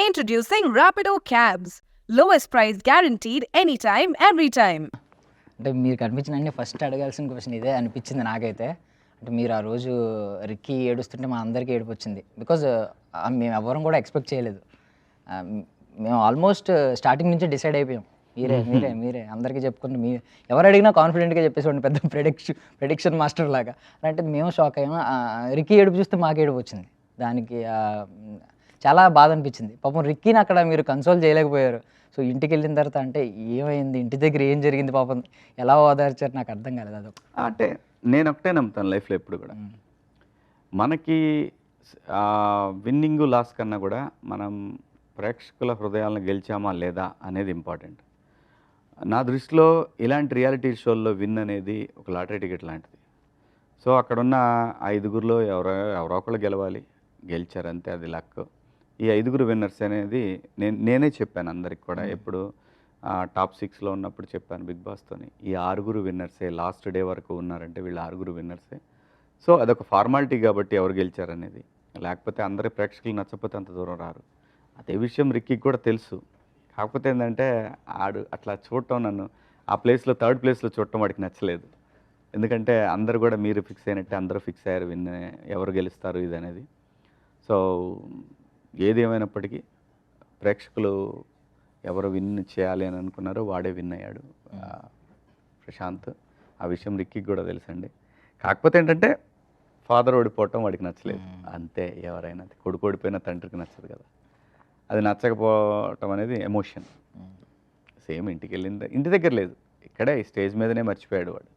Introducing Rapido Cabs. Lowest price guaranteed anytime, every time. అంటే మీరు కనిపించిన ఫస్ట్ అడగాల్సిన క్వశ్చన్ ఇదే అనిపించింది నాకైతే. అంటే మీరు ఆ రోజు రిక్కీ ఏడుస్తుంటే మా అందరికీ ఏడుపు వచ్చింది. బికాజ్ మేము ఎవ్వరం కూడా ఎక్స్పెక్ట్ చేయలేదు. మేము ఆల్మోస్ట్ స్టార్టింగ్ నుంచే డిసైడ్ అయిపోయాం. మీరే మీరే మీరే అందరికీ చెప్పుకుంటే ఎవరు అడిగినా కాన్ఫిడెంట్గా చెప్పేసి పెద్ద ప్రెడిక్షన్ మాస్టర్ లాగా. అంటే మేము షాక్ అయ్యాము. రిక్కీ ఏడుపు చూస్తే మాకు ఏడుపు వచ్చింది. దానికి చాలా బాధ అనిపించింది. పాపం రిక్కీని అక్కడ మీరు కన్సోల్ చేయలేకపోయారు. సో ఇంటికి వెళ్ళిన తర్వాత అంటే ఏమైంది, ఇంటి దగ్గర ఏం జరిగింది, పాపం ఎలా ఓదార్చారు నాకు అర్థం కాలేదు. అదొక అంటే నేను ఒకటే నమ్ముతాను లైఫ్లో ఎప్పుడు కూడా, మనకి విన్నింగ్ లాస్ కన్నా కూడా మనం ప్రేక్షకుల హృదయాలను గెలిచామా లేదా అనేది ఇంపార్టెంట్. నా దృష్టిలో ఇలాంటి రియాలిటీ షోల్లో విన్ అనేది ఒక లాటరీ టికెట్ లాంటిది. సో అక్కడున్న 5గురిలో ఎవరో ఒకళ్ళు గెలవాలి, గెలిచారు అంతే, అది లక్. ఈ 5గురు విన్నర్స్ అనేది నేనే చెప్పాను అందరికి కూడా. ఎప్పుడు టాప్ 6లో ఉన్నప్పుడు చెప్పాను బిగ్ బాస్తోని, ఈ 6గురు విన్నర్సే లాస్ట్ డే వరకు ఉన్నారంటే వీళ్ళు 6గురు విన్నర్సే. సో అదొక ఫార్మాలిటీ కాబట్టి ఎవరు గెలిచారనేది, లేకపోతే అందరి ప్రేక్షకులు నచ్చకపోతే అంత దూరం రారు. అదే విషయం రిక్కీకి కూడా తెలుసు. కాకపోతే ఏంటంటే ఆడు అట్లా చూడటం, నన్ను ఆ ప్లేస్లో 3rd ప్లేస్లో చూడటం వాడికి నచ్చలేదు. ఎందుకంటే అందరు కూడా మీరు ఫిక్స్ అయినట్టే అందరూ ఫిక్స్ అయ్యారు విన్ ఎవరు గెలుస్తారు ఇది అనేది. సో ఏది ఏమైనప్పటికీ ప్రేక్షకులు ఎవరు విన్ చేయాలి అని అనుకున్నారో వాడే విన్ అయ్యాడు, ప్రశాంత్. ఆ విషయం రిక్కీకి కూడా తెలుసండి. కాకపోతే ఏంటంటే ఫాదర్ ఓడిపోవటం వాడికి నచ్చలేదు అంతే. ఎవరైనా కొడుకు ఓడిపోయిన తండ్రికి నచ్చదు కదా, అది నచ్చకపోవటం అనేది ఎమోషన్. సేమ్ ఇంటికి వెళ్ళింది ఇంటి దగ్గర లేదు, ఇక్కడే స్టేజ్ మీదనే మర్చిపోయాడు వాడు.